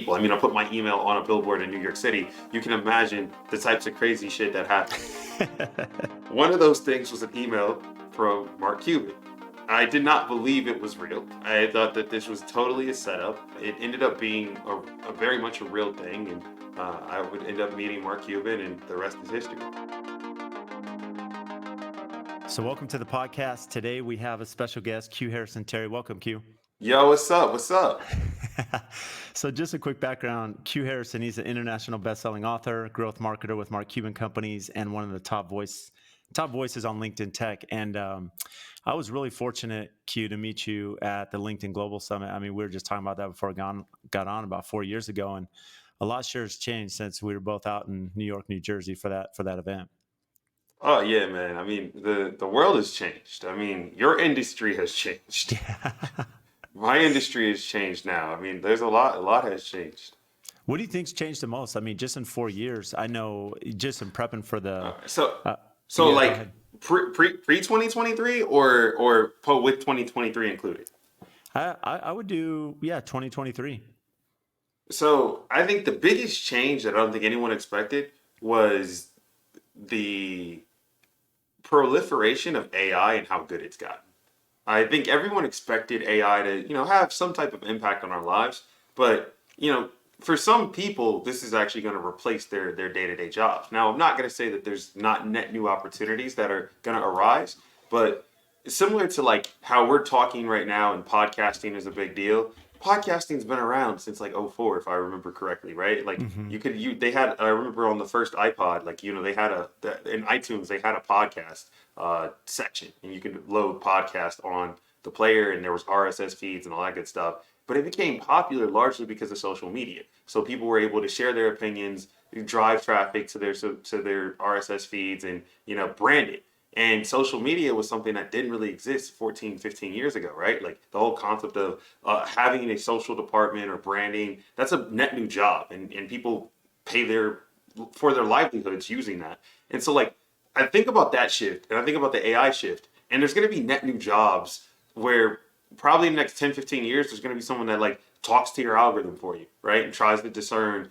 people. I mean, I put my email on a billboard in New York City. You can imagine the types of crazy shit that happened. One of those things was an email from Mark Cuban. I did not believe it was real. I thought that this was totally a setup. It ended up being a very much a real thing, and I would end up meeting Mark Cuban, and the rest is history. So welcome to the podcast. Today we have a special guest, QuHarrison Terry. Welcome, Q. Yo, what's up? What's up? So just a quick background. QuHarrison, he's an international best-selling author, growth marketer with Mark Cuban companies, and one of the top voices on LinkedIn Tech. And I was really fortunate, Q, to meet you at the LinkedIn Global Summit. I mean, we were just talking about that before I got on about 4 years ago, and a lot sure has changed since we were both out in New York, New Jersey for that event. Oh yeah, man. I mean, the world has changed. I mean, your industry has changed. My industry has changed now. I mean, there's a lot has changed. What do you think's changed the most? I mean, just in 4 years, I know just in prepping for the. So Uh, so yeah, go like ahead. pre 2023 or with 2023 included. I would do 2023. So I think the biggest change that I don't think anyone expected was the proliferation of AI and how good it's gotten. I think everyone expected AI to, have some type of impact on our lives, but for some people, this is actually going to replace their day-to-day jobs. Now, I'm not going to say that there's not net new opportunities that are going to arise, but similar to like how we're talking right now and podcasting is a big deal. Podcasting's been around since like '04, if I remember correctly, right? Like Hmm. they had, I remember on the first iPod, like, they had in iTunes, they had a podcast section, and you could load podcast on the player, and there was RSS feeds and all that good stuff. But it became popular largely because of social media. So people were able to share their opinions, drive traffic to their RSS feeds, and brand it. And social media was something that didn't really exist 14, 15 years ago, right? Like the whole concept of having a social department or branding, that's a net new job. And people pay for their livelihoods using that. And so like, I think about that shift and I think about the AI shift, and there's going to be net new jobs where probably in the next 10, 15 years, there's going to be someone that like talks to your algorithm for you, right? And tries to discern,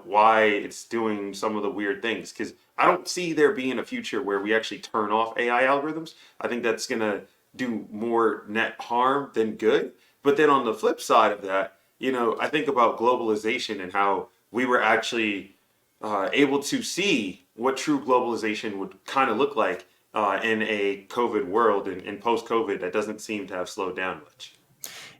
why it's doing some of the weird things. Because I don't see there being a future where we actually turn off AI algorithms. I think that's going to do more net harm than good. But then on the flip side of that, I think about globalization and how we were actually able to see what true globalization would kind of look like in a COVID world and post-COVID that doesn't seem to have slowed down much.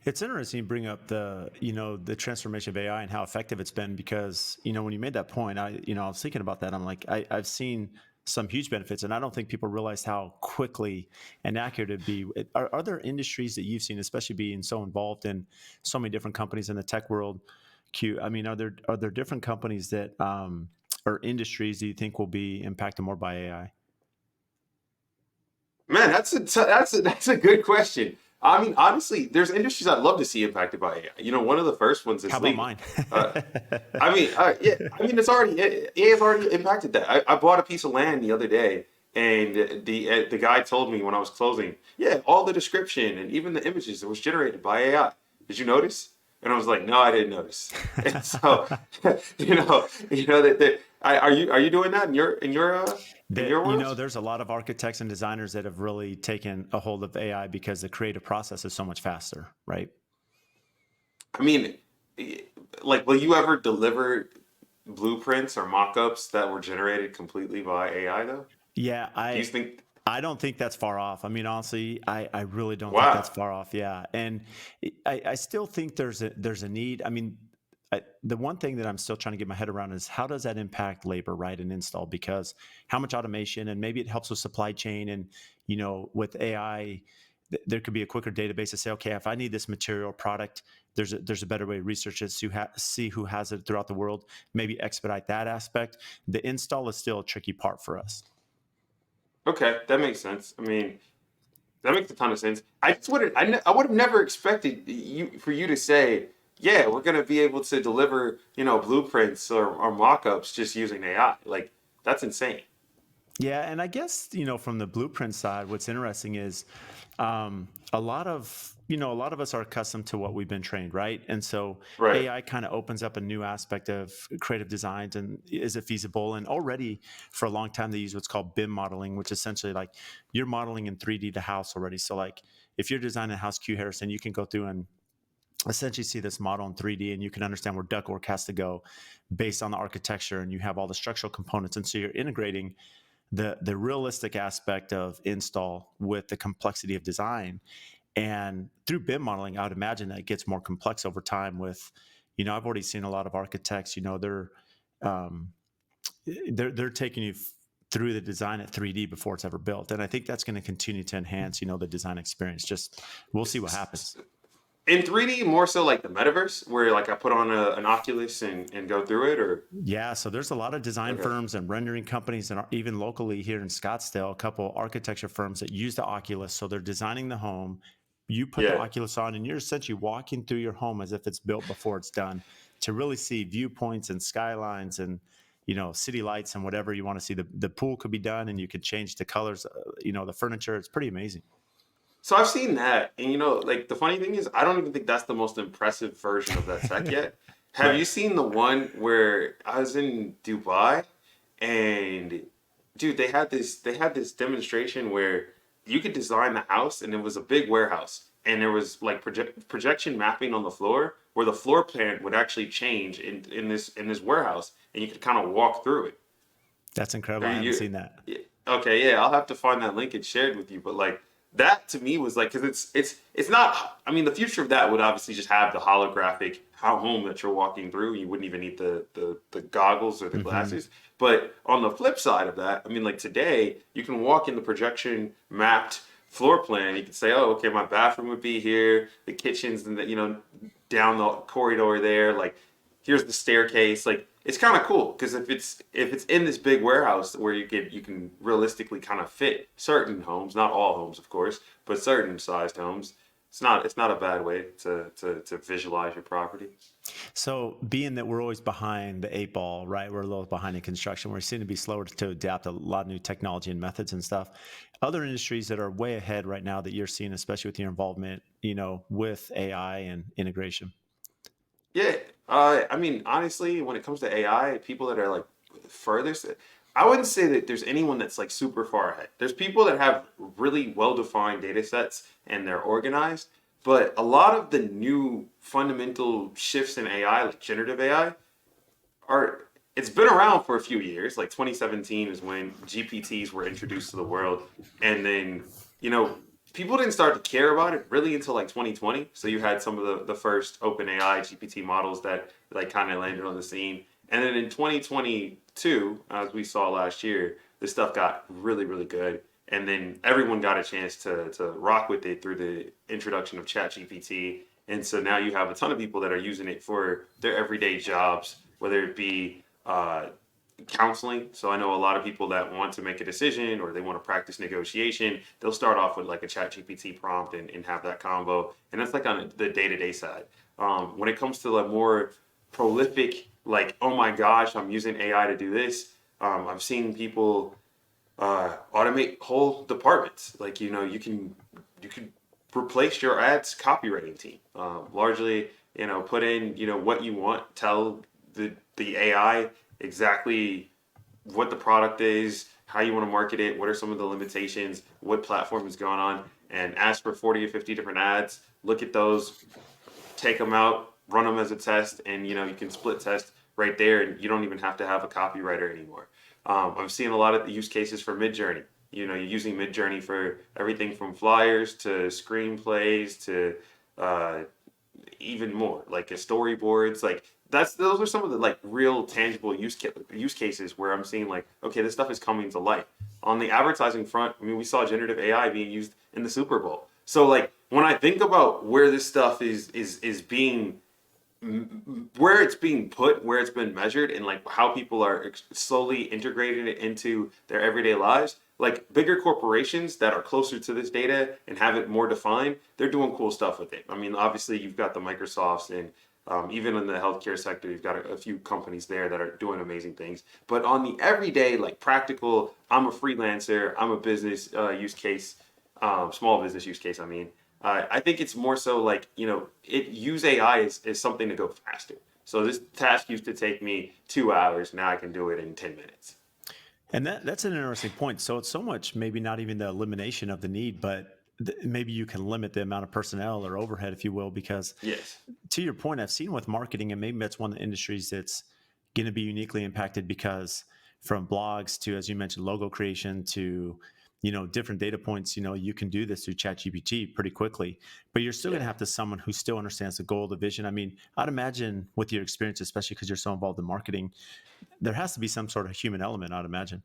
It's interesting you bring up the transformation of AI and how effective it's been because, when you made that point, I was thinking about that. I'm like, I've seen some huge benefits, and I don't think people realize how quickly and accurate it'd be. Are there industries that you've seen, especially being so involved in so many different companies in the tech world, Q? I mean, are there different companies that or industries that you think will be impacted more by AI? Man, that's a good question. I mean, honestly, there's industries I'd love to see impacted by AI. One of the first ones How is about legal. mine? Uh, yeah. I mean, AI has already impacted that. I bought a piece of land the other day, and the guy told me when I was closing, yeah, all the description and even the images it was generated by AI. Did you notice? And I was like, no, I didn't notice. And so, are you doing that in That your world? there's a lot of architects and designers that have really taken a hold of AI because the creative process is so much faster, right? I mean, like, will you ever deliver blueprints or mock-ups that were generated completely by AI though? Yeah, Do you think, I don't think that's far off. I mean, honestly, I really don't think that's wow. far off. Yeah, and I still think there's a need. I mean, the one thing that I'm still trying to get my head around is how does that impact labor, right, and install? Because how much automation and maybe it helps with supply chain and with AI, there could be a quicker database to say, okay, if I need this material product, there's a better way to research it, to see who has it throughout the world, maybe expedite that aspect. The install is still a tricky part for us. Okay, that makes sense. I mean, that makes a ton of sense. I just would I would have never expected you to say, yeah, we're gonna be able to deliver, blueprints or mock-ups just using AI. Like, that's insane. Yeah, and I guess from the blueprint side, what's interesting is a lot of a lot of us are accustomed to what we've been trained, right? And so Right. AI kind of opens up a new aspect of creative designs, and is it feasible? And already for a long time, they use what's called BIM modeling, which is essentially like you're modeling in 3D the house already. So like if you're designing a house, QuHarrison, you can go through and essentially see this model in 3D, and you can understand where ductwork has to go based on the architecture, and you have all the structural components. And so you're integrating the realistic aspect of install with the complexity of design. And through BIM modeling, I would imagine that it gets more complex over time with, I've already seen a lot of architects, um, they're taking you through the design at 3D before it's ever built. And I think that's going to continue to enhance, the design experience. Just we'll see what happens. In 3D, more so like the metaverse, where like I put on an Oculus and go through it, or Yeah, so there's a lot of design okay, firms and rendering companies, and even locally here in Scottsdale, a couple architecture firms that use the Oculus. So they're designing the home. You put the yeah. Oculus on, and you're essentially walking through your home as if it's built before it's done, to really see viewpoints and skylines and city lights and whatever you want to see. The pool could be done, and you could change the colors. The furniture. It's pretty amazing. So I've seen that, and like the funny thing is, I don't even think that's the most impressive version of that tech yet. Have Right. you seen the one where I was in Dubai, and dude, they had this demonstration where you could design the house, and it was a big warehouse, and there was like projection mapping on the floor where the floor plan would actually change in this warehouse, and you could kind of walk through it. That's incredible. Are I haven't you, seen that. yeah, okay, yeah, I'll have to find that link and share it with you. But like that to me was like, because it's not. I mean, the future of that would obviously just have the holographic home that you're walking through. You wouldn't even need the goggles or the Hmm. glasses. But on the flip side of that, I mean, like today, you can walk in the projection mapped floor plan. You can say, oh, okay, my bathroom would be here, the kitchen's and down the corridor there. Like here's the staircase. Like it's kind of cool because if it's in this big warehouse where you can realistically kind of fit certain homes, not all homes of course, but certain sized homes. It's not a bad way to visualize your property. So, being that we're always behind the eight ball, right? We're a little behind in construction. We seem to be slower to adapt a lot of new technology and methods and stuff. Other industries that are way ahead right now that you're seeing, especially with your involvement, with AI and integration. Yeah, I mean, honestly, when it comes to AI, people that are like furthest, I wouldn't say that there's anyone that's like super far ahead. There's people that have really well-defined data sets and they're organized, but a lot of the new fundamental shifts in AI, like generative AI, are it's been around for a few years. Like 2017 is when GPTs were introduced to the world, and then you know people didn't start to care about it really until like 2020. So you had some of the first OpenAI GPT models that like kind of landed on the scene, and then in 2022, as we saw last year, this stuff got really really good. And then everyone got a chance to rock with it through the introduction of ChatGPT. And so now you have a ton of people that are using it for their everyday jobs, whether it be counseling. So I know a lot of people that want to make a decision or they want to practice negotiation, they'll start off with like a chat GPT prompt and have that combo. And that's like on the day-to-day side. When it comes to the more prolific, like, oh my gosh, I'm using AI to do this. I've seen people automate whole departments. Like you can replace your ads copywriting team. Largely, put in what you want. Tell the AI exactly what the product is, how you want to market it, what are some of the limitations, what platform is going on, and ask for 40 or 50 different ads. Look at those, take them out, run them as a test, and you can split test right there, and you don't even have to have a copywriter anymore. I'm seeing a lot of the use cases for Midjourney. You're using Midjourney for everything from flyers to screenplays to uh, even more, like a storyboards. Like those are some of the like real tangible use cases where I'm seeing like, okay, this stuff is coming to life. On the advertising front, I mean, we saw generative AI being used in the Super Bowl. So like when I think about where this stuff is being where it's being put, where it's been measured, and like how people are slowly integrating it into their everyday lives. Like bigger corporations that are closer to this data and have it more defined, they're doing cool stuff with it. I mean, obviously, you've got the Microsofts and even in the healthcare sector, you've got a few companies there that are doing amazing things. But on the everyday, like practical, I'm a freelancer, I'm a business use case, small business use case, I mean, I think it's more so like, use AI as something to go faster. So this task used to take me 2 hours. Now I can do it in 10 minutes. And that's an interesting point. So it's so much maybe not even the elimination of the need, but maybe you can limit the amount of personnel or overhead, if you will, because Yes. to your point, I've seen with marketing, and maybe that's one of the industries that's going to be uniquely impacted because from blogs to, as you mentioned, logo creation to, different data points, you can do this through ChatGPT pretty quickly, but you're still going Yeah. to have to someone who still understands the goal, the vision. I mean, I'd imagine with your experience, especially because you're so involved in marketing, there has to be some sort of human element, I'd imagine.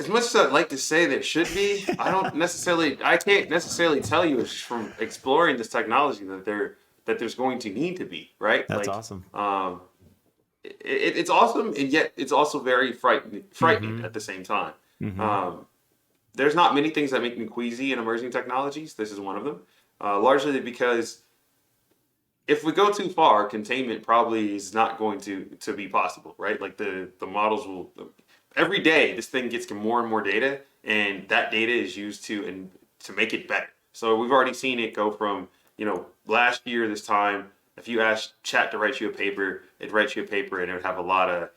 As much as I'd like to say there should be, I can't necessarily tell you it's from exploring this technology that there's going to need to be, right? That's awesome. It's awesome, and yet it's also very frightening Mm-hmm. at the same time. Mm-hmm. Um, there's not many things that make me queasy in emerging technologies. This is one of them, largely because if we go too far, containment probably is not going to be possible, right? Like the models will every day this thing gets more and more data, and that data is used to make it better. So we've already seen it go from last year this time. If you ask Chat to write you a paper, it writes you a paper, and it would have a lot of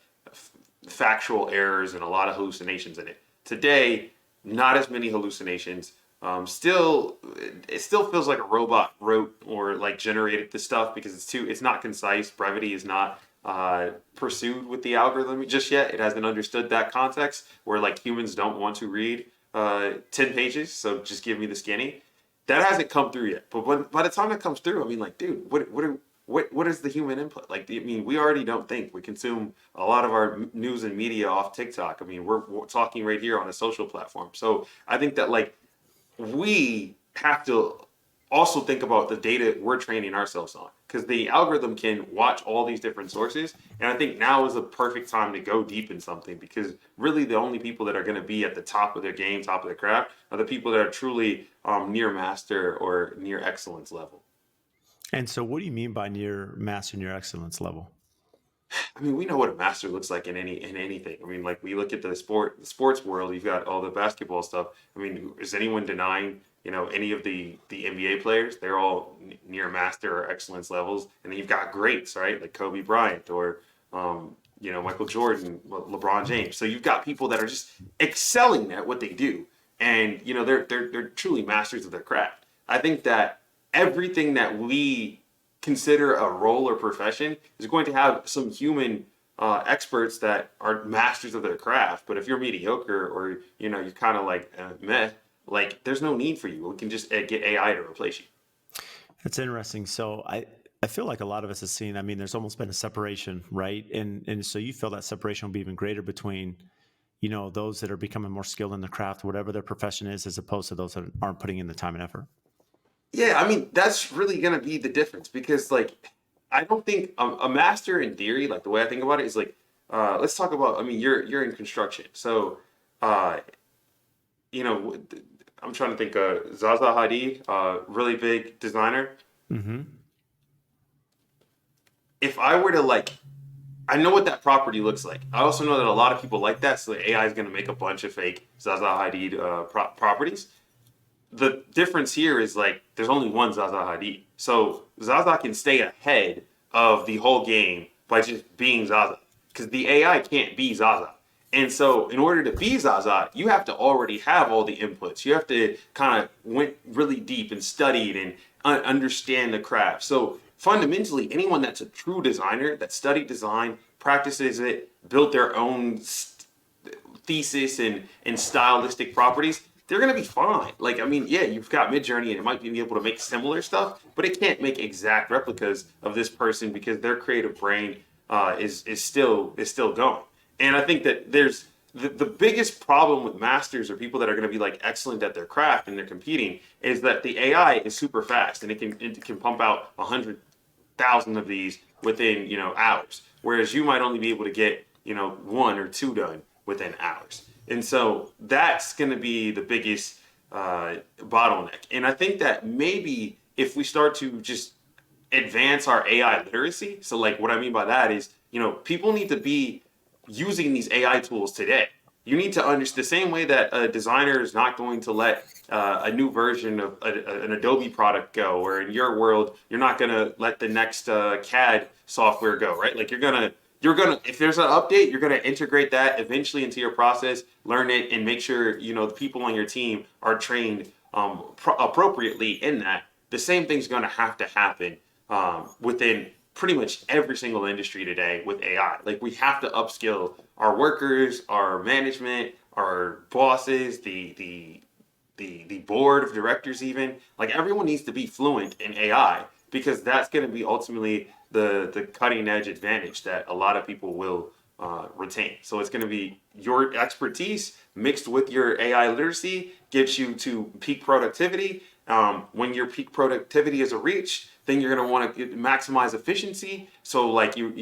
factual errors and a lot of hallucinations in it. Today, not as many hallucinations. It still feels like a robot wrote or like generated the stuff because it's not concise. Brevity is not pursued with the algorithm just yet. It hasn't understood that context where like humans don't want to read 10 pages, so just give me the skinny. That hasn't come through yet. But by the time that comes through, I mean, like, dude, what is the human input? Like, I mean, we already don't think. We consume a lot of our news and media off TikTok. I mean, we're talking right here on a social platform. So I think that like we have to also think about the data we're training ourselves on because the algorithm can watch all these different sources, and I think now is the perfect time to go deep in something because really the only people that are going to be at the top of their game, top of their craft, are the people that are truly near master or near excellence level. And so, what do you mean by near master, near excellence level? I mean, we know what a master looks like in anything. I mean, like we look at the sports world. You've got all the basketball stuff. I mean, is anyone denying any of the NBA players? They're all near master or excellence levels. And then you've got greats, right? Like Kobe Bryant or Michael Jordan, LeBron James. So you've got people that are just excelling at what they do, and they're truly masters of their craft. I think that everything that we consider a role or profession is going to have some human experts that are masters of their craft. But if you're mediocre or you're kind of like meh, like there's no need for you. We can just get AI to replace you. That's interesting. So I feel like a lot of us have seen, I mean, there's almost been a separation, right? And so you feel that separation will be even greater between, those that are becoming more skilled in the craft, whatever their profession is, as opposed to those that aren't putting in the time and effort. Yeah, I mean that's really gonna be the difference because like I don't think a master in theory, like the way I think about it, is like let's talk about. I mean, you're in construction, so uh, you know I'm trying to think. Zaza Hadid, really big designer. Mm-hmm. If I were to like, I know what that property looks like. I also know that a lot of people like that, so the AI is gonna make a bunch of fake Zaza Hadid properties. The difference here is like there's only one Zaza Hadid. So Zaza can stay ahead of the whole game by just being Zaza. Because the AI can't be Zaza. And so in order to be Zaza, you have to already have all the inputs. You have to kind of went really deep and studied and understand the craft. So fundamentally, anyone that's a true designer that studied design, practices it, built their own thesis and stylistic properties, they're gonna be fine. Like, I mean, yeah, you've got Midjourney and it might be able to make similar stuff, but it can't make exact replicas of this person because their creative brain is still going. And I think that there's the biggest problem with masters or people that are going to be like excellent at their craft and they're competing is that the AI is super fast and it can pump out 100,000 of these within hours, whereas you might only be able to get one or two done within hours. And so that's going to be the biggest bottleneck. And I think that maybe if we start to just advance our AI literacy, so like what I mean by that is, people need to be using these AI tools today. You need to understand the same way that a designer is not going to let a new version of an Adobe product go, or in your world, you're not going to let the next CAD software go, right? Like you're gonna, if there's an update, you're gonna integrate that eventually into your process, learn it, and make sure the people on your team are trained appropriately in that. The same thing's gonna have to happen within pretty much every single industry today with AI. Like we have to upskill our workers, our management, our bosses, the board of directors, even like everyone needs to be fluent in AI because that's going to be ultimately the cutting edge advantage that a lot of people will retain. So it's going to be your expertise mixed with your AI literacy gets you to peak productivity. When your peak productivity is reached, then you're going to want to maximize efficiency. So like you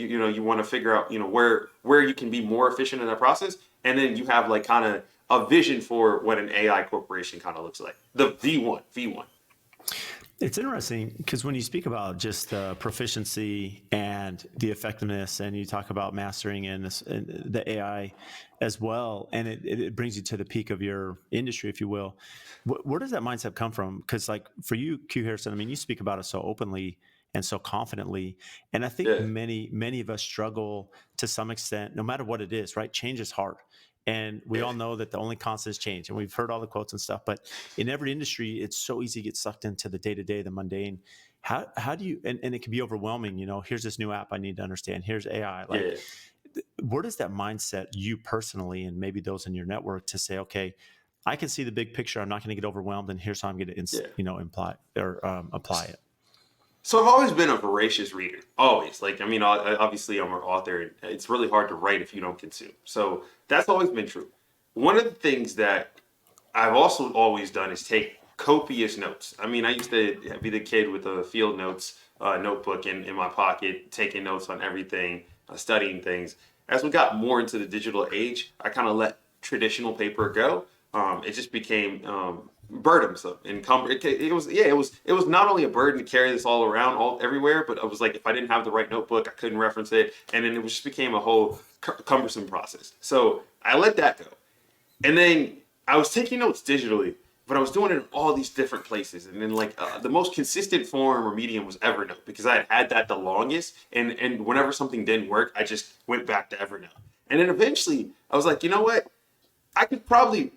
want to figure out where you can be more efficient in that process, and then you have like kind of a vision for what an AI corporation kind of looks like. The V1. It's interesting because when you speak about just the proficiency and the effectiveness, and you talk about mastering and the AI as well, and it brings you to the peak of your industry, if you will. Where does that mindset come from? Because like for you, QuHarrison, I mean, you speak about it so openly and so confidently, and I think Yeah, many of us struggle to some extent, no matter what it is. Right? Change is hard. And we yeah, all know that the only constant is change. And we've heard all the quotes and stuff. But in every industry, it's so easy to get sucked into the day to day, the mundane. How do you, and it can be overwhelming, here's this new app I need to understand. Here's AI. Like, yeah. where does that mindset, you personally, and maybe those in your network to say, okay, I can see the big picture. I'm not going to get overwhelmed. And here's how I'm going to, Yeah. imply or apply it. So I've always been a voracious reader. Always. Like, I mean, obviously I'm an author. It's really hard to write if you don't consume. So that's always been true. One of the things that I've also always done is take copious notes. I mean, I used to be the kid with a field notes notebook in my pocket, taking notes on everything, studying things. As we got more into the digital age, I kind of let traditional paper go. It just became burdensome and it was not only a burden to carry this all around all everywhere, but I was like if I didn't have the right notebook, I couldn't reference it, and then it just became a whole cumbersome process. So I let that go. And then I was taking notes digitally, but I was doing it in all these different places. And then like the most consistent form or medium was Evernote because I had that the longest. And whenever something didn't work, I just went back to Evernote. And then eventually I was like, you know what? I could probably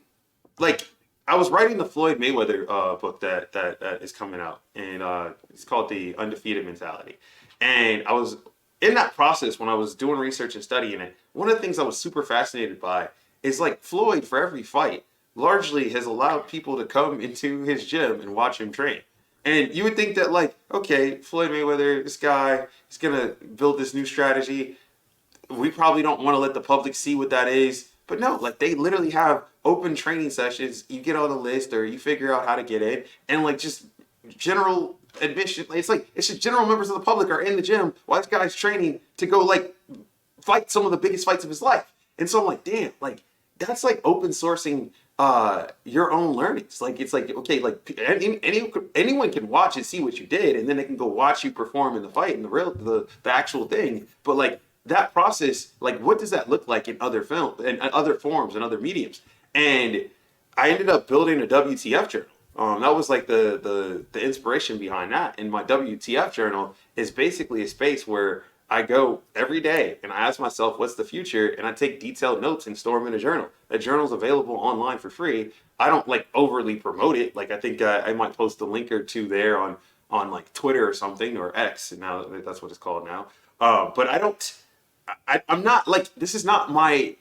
like I was writing the Floyd Mayweather book that is coming out, and it's called The Undefeated Mentality. And I was in that process when I was doing research and studying it. One of the things I was super fascinated by is like Floyd for every fight largely has allowed people to come into his gym and watch him train. And you would think that like, okay, Floyd Mayweather, this guy, is gonna build this new strategy. We probably don't want to let the public see what that is. But no, like they literally have open training sessions. You get on the list or you figure out how to get in, and like just general admission. It's just general members of the public are in the gym while this guy's training to go like fight some of the biggest fights of his life. And so I'm like, damn, like that's like open sourcing your own learnings. Like it's like okay, like anyone can watch and see what you did, and then they can go watch you perform in the fight and the actual thing. But like that process, like what does that look like in other film and other forms and other mediums? And I ended up building a WTF journal. That was like the inspiration behind that. And my WTF journal is basically a space where I go every day and I ask myself, what's the future? And I take detailed notes and store them in a journal. That journal's available online for free. I don't like overly promote it. Like I think I might post a link or two there on like Twitter or something or X. And now that's what it's called now. But I don't. I'm not like this is not my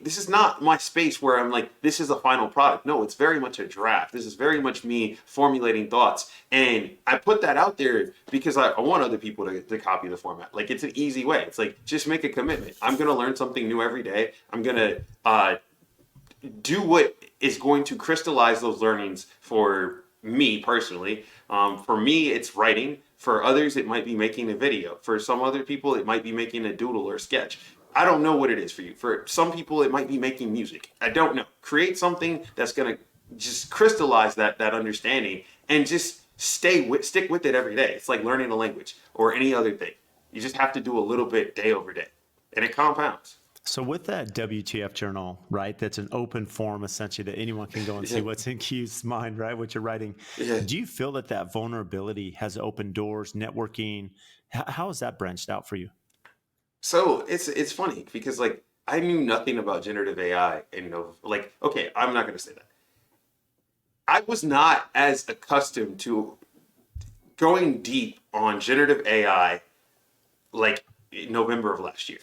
space where I'm like this is a final product. No, it's very much a draft. This is very much me formulating thoughts, and I put that out there because I want other people to copy the format. Like it's an easy way. It's like just make a commitment. I'm gonna learn something new every day. I'm gonna do what is going to crystallize those learnings for me personally. For me, it's writing. For others, it might be making a video. For some other people, it might be making a doodle or a sketch. I don't know what it is for you. For some people, it might be making music. I don't know. Create something that's going to just crystallize that understanding and just stick with it every day. It's like learning a language or any other thing. You just have to do a little bit day over day, and it compounds. So with that WTF journal, right? That's an open forum essentially that anyone can go and see Yeah. what's in Q's mind, right? What you're writing. Yeah. Do you feel that that vulnerability has opened doors, networking? How has that branched out for you? So it's funny because like I knew nothing about generative AI and like okay, I'm not gonna say that. I was not as accustomed to going deep on generative AI like in November of last year.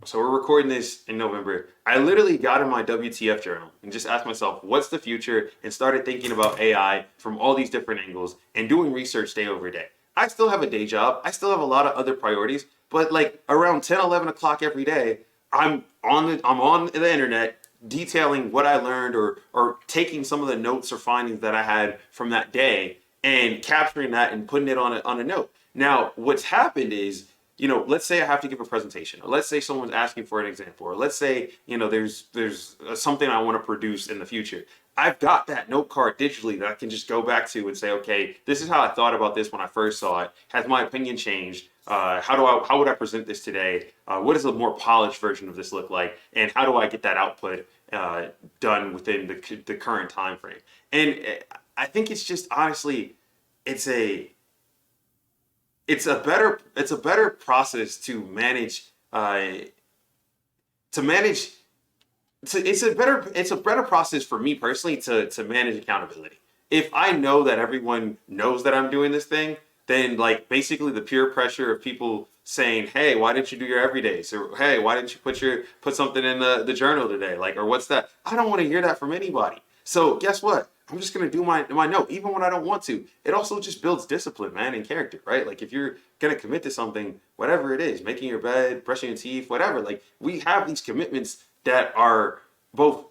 So we're recording this in November. I literally got in my WTF journal and just asked myself, what's the future? And started thinking about AI from all these different angles and doing research day over day. I still have a day job. I still have a lot of other priorities, but like around 10, 11 o'clock every day, I'm on the internet detailing what I learned or taking some of the notes or findings that I had from that day and capturing that and putting it on a note. Now, what's happened is, let's say I have to give a presentation, or let's say someone's asking for an example, or let's say, there's something I want to produce in the future. I've got that note card digitally that I can just go back to and say, okay, this is how I thought about this when I first saw it. Has my opinion changed? How would I present this today? What does a more polished version of this look like? And how do I get that output done within the current time frame? And I think it's just honestly, it's a it's a better process to manage it's a better process for me personally to manage accountability. If I know that everyone knows that I'm doing this thing, then like basically the peer pressure of people saying, "Hey, why didn't you do your everydays?" or "Hey, why didn't you put something in the journal today?" Like, or what's that? I don't want to hear that from anybody. So guess what? I'm just gonna do my note, even when I don't want to. It also just builds discipline, man, and character, right? Like if you're gonna commit to something, whatever it is, making your bed, brushing your teeth, whatever. Like we have these commitments that are both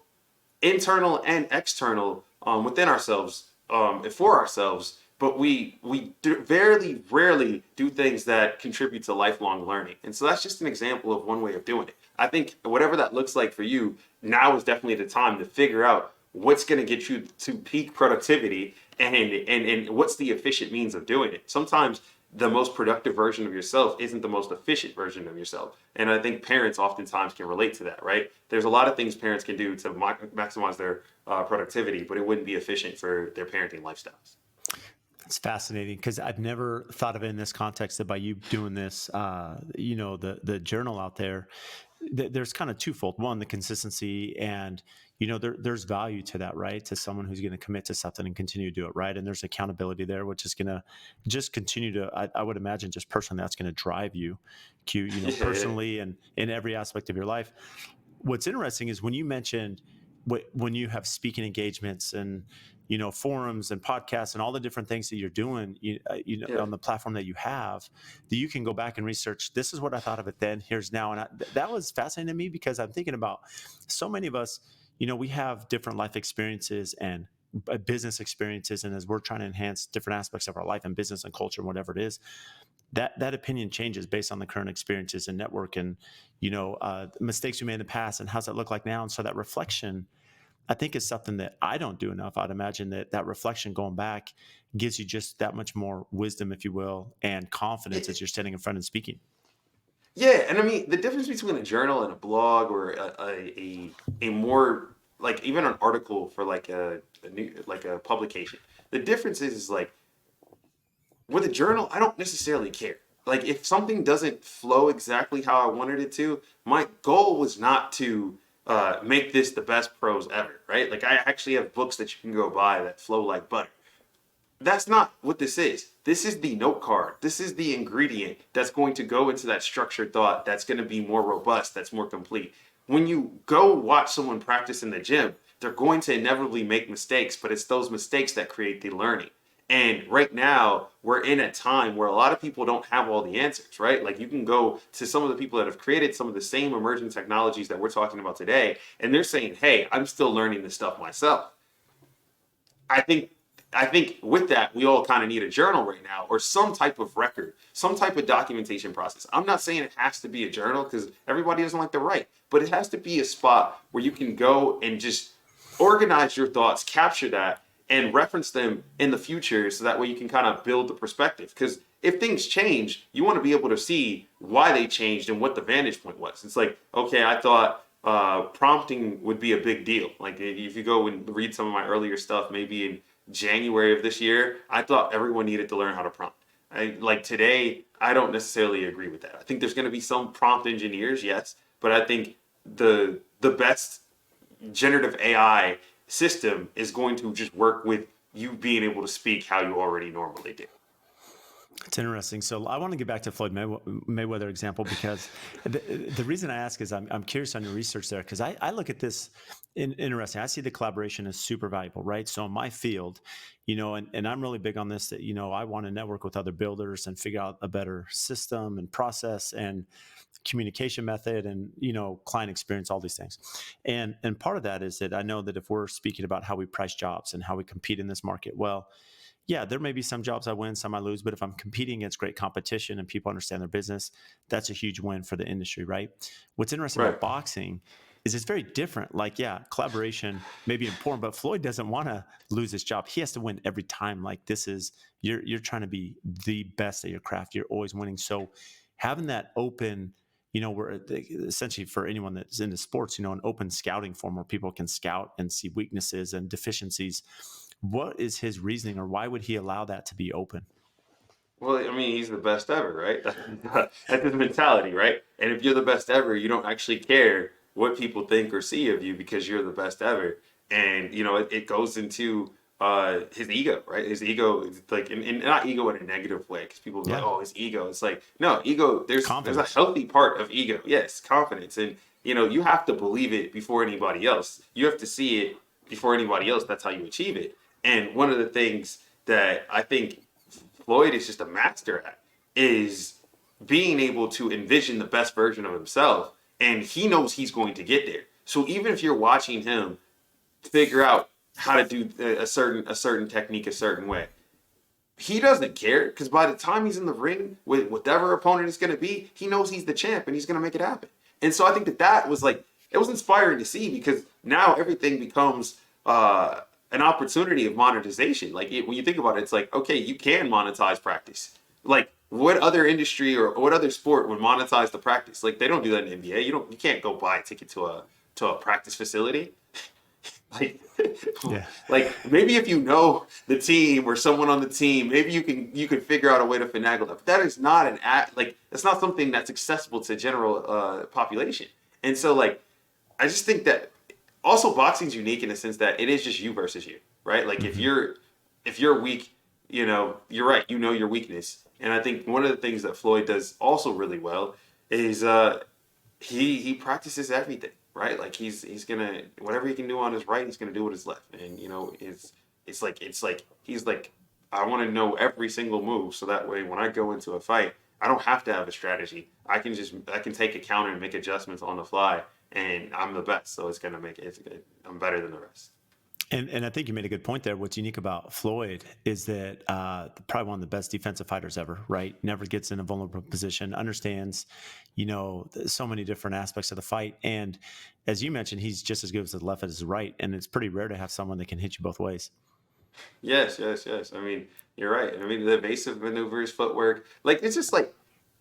internal and external within ourselves and for ourselves, but we very rarely do things that contribute to lifelong learning. And so that's just an example of one way of doing it. I think whatever that looks like for you, now is definitely the time to figure out what's going to get you to peak productivity and what's the efficient means of doing it. Sometimes the most productive version of yourself isn't the most efficient version of yourself. And I think parents oftentimes can relate to that, right? There's a lot of things parents can do to maximize their productivity, but it wouldn't be efficient for their parenting lifestyles. It's fascinating because I've never thought of it in this context that by you doing this, the journal out there, there's kind of twofold. One, the consistency, and there's value to that, right? To someone who's going to commit to something and continue to do it, right? And there's accountability there, which is going to just continue to. I would imagine, just personally, that's going to drive you, Yeah. personally and in every aspect of your life. What's interesting is when you mentioned when you have speaking engagements and forums and podcasts and all the different things that you're doing Yeah. on the platform that you have, that you can go back and research, this is what I thought of it then, here's now. And that was fascinating to me because I'm thinking about so many of us, we have different life experiences and business experiences, and as we're trying to enhance different aspects of our life and business and culture and whatever it is, that opinion changes based on the current experiences and network and mistakes we made in the past and how's that look like now. And so that reflection, I think, is something that I don't do enough. I'd imagine that reflection going back gives you just that much more wisdom, if you will, and confidence as you're standing in front and speaking. Yeah, and I mean the difference between a journal and a blog or a more like even an article for like a new like a publication. The difference is like with a journal, I don't necessarily care. Like if something doesn't flow exactly how I wanted it to, my goal was not to make this the best prose ever, right? Like I actually have books that you can go buy that flow like butter. That's not what this is. This is the note card. This is the ingredient that's going to go into that structured thought that's going to be more robust, that's more complete. When you go watch someone practice in the gym, they're going to inevitably make mistakes, but it's those mistakes that create the learning. And right now, we're in a time where a lot of people don't have all the answers, right? Like you can go to some of the people that have created some of the same emerging technologies that we're talking about today, and they're saying, hey, I'm still learning this stuff myself. I think I think with that, we all kind of need a journal right now or some type of record, some type of documentation process. I'm not saying it has to be a journal because everybody doesn't like to write, but it has to be a spot where you can go and just organize your thoughts, capture that, and reference them in the future so that way you can kind of build the perspective. Because if things change, you want to be able to see why they changed and what the vantage point was. It's like, okay, I thought prompting would be a big deal. Like if you go and read some of my earlier stuff, maybe in January of this year, I thought everyone needed to learn how to prompt. Like today, I don't necessarily agree with that. I think there's going to be some prompt engineers, yes, but I think the best generative AI system is going to just work with you being able to speak how you already normally do. It's interesting. So I want to get back to Floyd Mayweather example because the reason I ask is I'm curious on your research there because I look at this interesting. I see the collaboration as super valuable, right? So in my field, and I'm really big on this that, I want to network with other builders and figure out a better system and process and communication method and, client experience, all these things. And part of that is that I know that if we're speaking about how we price jobs and how we compete in this market, well, yeah, there may be some jobs I win, some I lose, but if I'm competing against great competition and people understand their business, that's a huge win for the industry, right? What's interesting Right. about boxing is it's very different. Like, yeah, collaboration may be important, but Floyd doesn't want to lose his job. He has to win every time. Like this is you're trying to be the best at your craft. You're always winning. So having that open, where essentially for anyone that's into sports, an open scouting form where people can scout and see weaknesses and deficiencies. What is his reasoning, or why would he allow that to be open? Well, I mean, he's the best ever, right? That's his mentality, right? And if you're the best ever, you don't actually care what people think or see of you because you're the best ever. And it goes into his ego, right? His ego is like, and not ego in a negative way, because people be like, Yeah, "Oh, his ego." It's like, no, ego. There's a confidence. healthy part of ego. Yes, confidence, and you have to believe it before anybody else. You have to see it before anybody else. That's how you achieve it. And one of the things that I think Floyd is just a master at is being able to envision the best version of himself, and he knows he's going to get there. So even if you're watching him figure out how to do a certain technique a certain way, he doesn't care because by the time he's in the ring with whatever opponent it's going to be, he knows he's the champ and he's going to make it happen. And so I think that was like it was inspiring to see because now everything becomes an opportunity of monetization. Like when you think about it, it's like okay, you can monetize practice. Like what other industry or what other sport would monetize the practice? Like they don't do that in the NBA. You can't go buy a ticket to a practice facility. Like, Yeah. like maybe if you know the team or someone on the team, maybe you can figure out a way to finagle that. But that is not an act like that's not something that's accessible to general population. And so like I just think that also boxing's unique in the sense that it is just you versus you, right? Like Mm-hmm. if you're weak, you're right, your weakness. And I think one of the things that Floyd does also really well is he practices everything, right? Like he's gonna whatever he can do on his right, he's gonna do with his left, and it's like he's like I want to know every single move, so that way when I go into a fight, I don't have to have a strategy. I can take a counter and make adjustments on the fly, and I'm the best, so it's gonna make it. I'm better than the rest. And I think you made a good point there. What's unique about Floyd is that probably one of the best defensive fighters ever, right? Never gets in a vulnerable position, understands, so many different aspects of the fight. And as you mentioned, he's just as good as the left as the right. And it's pretty rare to have someone that can hit you both ways. Yes, yes, yes. I mean, you're right. I mean, the evasive maneuvers, footwork, like it's just like,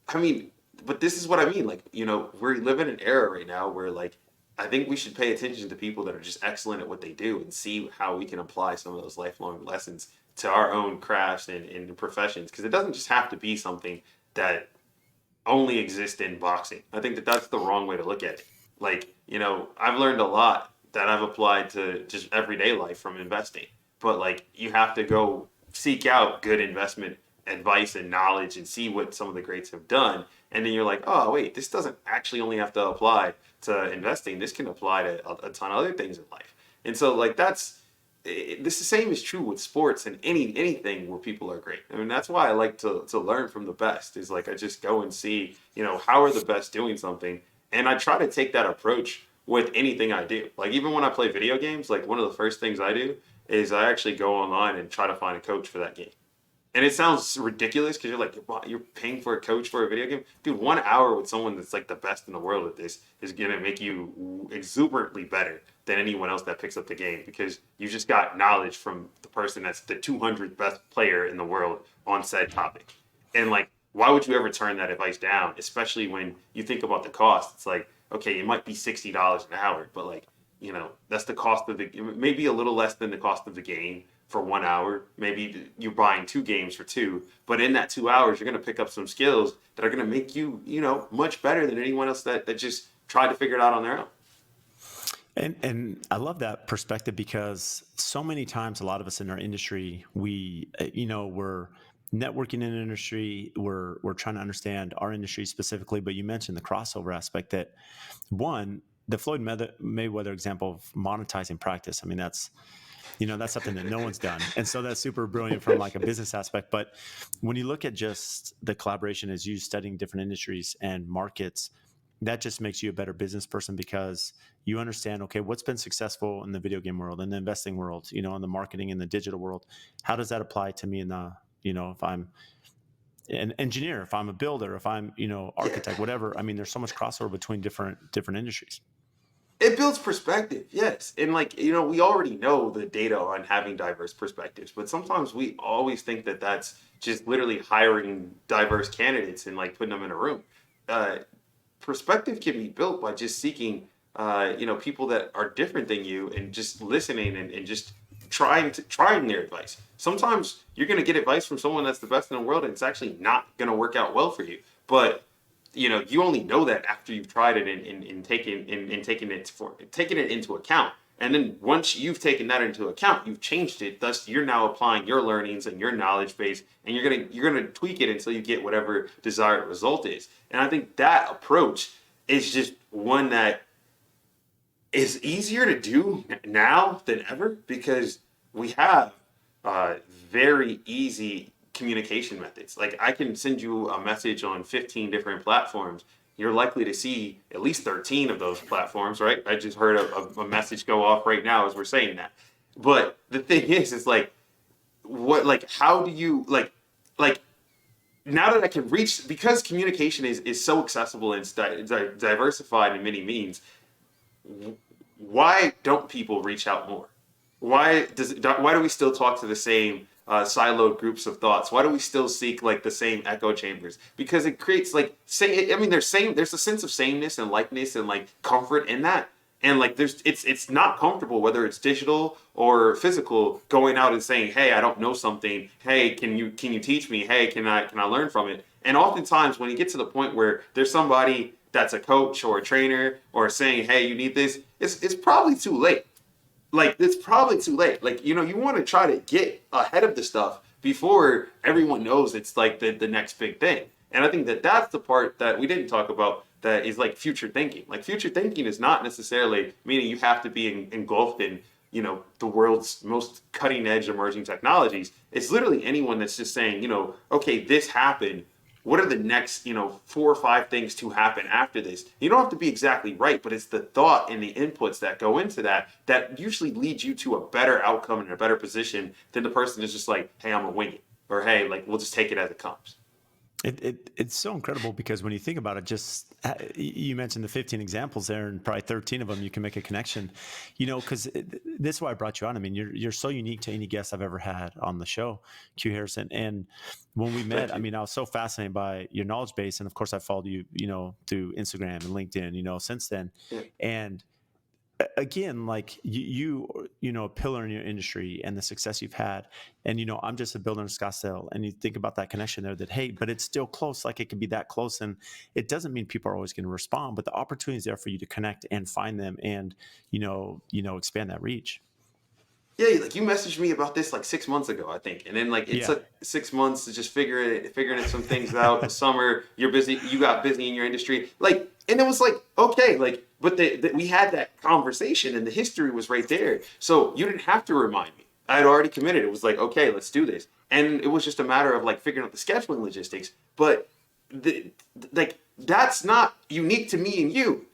I mean, but this is what I mean. Like, we live in an era right now where like I think we should pay attention to people that are just excellent at what they do and see how we can apply some of those lifelong lessons to our own crafts and professions. Because it doesn't just have to be something that only exist in boxing. I think that that's the wrong way to look at it. Like, I've learned a lot that I've applied to just everyday life from investing. But like, you have to go seek out good investment advice and knowledge and see what some of the greats have done. And then you're like, oh, wait, this doesn't actually only have to apply to investing. This can apply to a ton of other things in life. And so, like, this the same is true with sports and anything where people are great. I mean, that's why I like to learn from the best. Is like I just go and see, how are the best doing something, and I try to take that approach with anything I do. Like even when I play video games, like one of the first things I do is I actually go online and try to find a coach for that game. And it sounds ridiculous because you're like, "Wow, you're paying for a coach for a video game, dude. 1 hour with someone that's like the best in the world at this is gonna make you exuberantly better than anyone else that picks up the game because you just got knowledge from the person that's the 200th best player in the world on said topic. And like, why would you ever turn that advice down? Especially when you think about the cost. It's like, okay, it might be $60 an hour, but like, that's the cost of maybe a little less than the cost of the game for 1 hour. Maybe you're buying two games for two, but in that 2 hours, you're going to pick up some skills that are going to make you, much better than anyone else that just tried to figure it out on their own. And I love that perspective because so many times, a lot of us in our industry, we're networking in an industry, we're trying to understand our industry specifically. But you mentioned the crossover aspect that one, the Floyd Mayweather example of monetizing practice. I mean, that's something that no one's done. And so that's super brilliant from like a business aspect. But when you look at just the collaboration as you studying different industries and markets, that just makes you a better business person because you understand, okay, what's been successful in the video game world, in the investing world, in the marketing, in the digital world. How does that apply to me in the, if I'm an engineer, if I'm a builder, if I'm, architect, whatever. I mean, there's so much crossover between different industries. It builds perspective, yes. And like, we already know the data on having diverse perspectives, but sometimes we always think that that's just literally hiring diverse candidates and like putting them in a room. Uh, Perspective can be built by just seeking, people that are different than you and just listening and just trying their advice. Sometimes you're going to get advice from someone that's the best in the world and it's actually not going to work out well for you. But you only know that after you've tried it and taken it into account. And then once you've taken that into account, you've changed it. Thus, you're now applying your learnings and your knowledge base, and you're gonna tweak it until you get whatever desired result is. And I think that approach is just one that is easier to do now than ever because we have very easy communication methods. Like I can send you a message on 15 different platforms. You're likely to see at least 13 of those platforms, right? I just heard a message go off right now as we're saying that. But the thing is, it's like, how do you, like, now that I can reach, because communication is so accessible and diversified in many means, why don't people reach out more? Why do we still talk to the same siloed groups of thoughts? Why do we still seek like the same echo chambers? Because it creates like there's a sense of sameness and likeness and like comfort in that. And like it's not comfortable whether it's digital or physical going out and saying, "Hey, I don't know something. Hey, can you teach me? Hey, can I learn from it?" And oftentimes when you get to the point where there's somebody that's a coach or a trainer or saying, "Hey, you need this," it's probably too late. Like it's probably too late. Like, you want to try to get ahead of the stuff before everyone knows it's like the next big thing. And I think that that's the part that we didn't talk about that is like future thinking. Like future thinking is not necessarily meaning you have to be engulfed in, the world's most cutting edge emerging technologies. It's literally anyone that's just saying, okay, this happened. What are the next, 4 or 5 things to happen after this? You don't have to be exactly right, but it's the thought and the inputs that go into that usually leads you to a better outcome and a better position than the person that's just like, hey, I'm gonna wing it, or hey, like we'll just take it as it comes. It's so incredible because when you think about it, just you mentioned the 15 examples there, and probably 13 of them you can make a connection. Because this is why I brought you on. I mean, you're so unique to any guest I've ever had on the show, QuHarrison. And when we met, I mean, I was so fascinated by your knowledge base, and of course, I followed you, through Instagram and LinkedIn, since then, Yeah. and again, like a pillar in your industry and the success you've had. And, I'm just a builder in Scottsdale, and you think about that connection there that, hey, but it's still close. Like it could be that close. And it doesn't mean people are always going to respond, but the opportunity is there for you to connect and find them and, expand that reach. Yeah, like you messaged me about this like 6 months ago, I think, and then like it Yeah. took 6 months to just figuring some things out. The summer, you're busy, you got busy in your industry, like, and it was like okay, like, but we had that conversation, and the history was right there, so you didn't have to remind me. I had already committed. It was like okay, let's do this, and it was just a matter of like figuring out the scheduling logistics. But like that's not unique to me and you.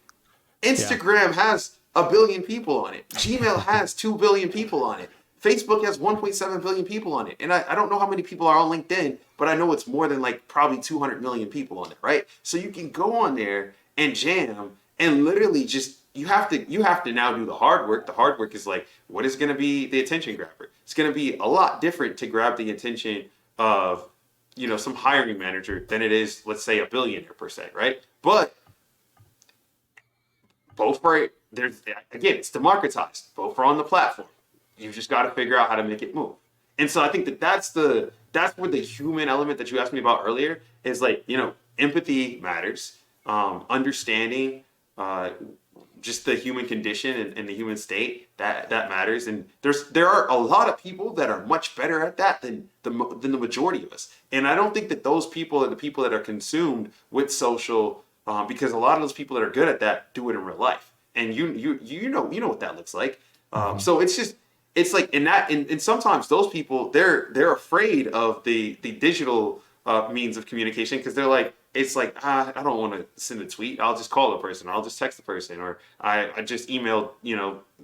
Yeah. Instagram has 1 billion people on it. Gmail has 2 billion people on it. Facebook has 1.7 billion people on it. And I don't know how many people are on LinkedIn, but I know it's more than like probably 200 million people on it, right? So you can go on there and jam and literally just you have to now do the hard work. The hard work is like, what is going to be the attention grabber? It's going to be a lot different to grab the attention of some hiring manager than it is, let's say, a billionaire per se, right? But both are there's again, it's democratized. Both are on the platform. You've just got to figure out how to make it move. And so I think that's where the human element that you asked me about earlier is like, empathy matters, understanding just the human condition and the human state that matters. And there are a lot of people that are much better at that than the majority of us. And I don't think that those people are the people that are consumed with social, because a lot of those people that are good at that do it in real life. And you know what that looks like. So it's like and sometimes those people they're afraid of the digital means of communication because they're like, it's like, I don't want to send a tweet. I'll just call the person. I'll just text the person. Or I just emailed,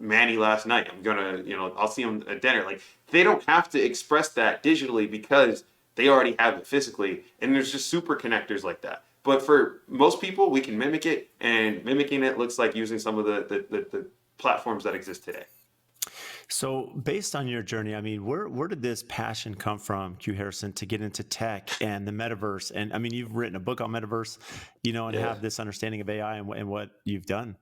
Manny last night. I'm going to, I'll see him at dinner. Like, they don't have to express that digitally because they already have it physically. And there's just super connectors like that. But for most people, we can mimic it. And mimicking it looks like using some of the platforms that exist today. So based on your journey, I mean, where did this passion come from, QuHarrison, to get into tech and the metaverse? And I mean, you've written a book on metaverse, and have this understanding of AI and what you've done.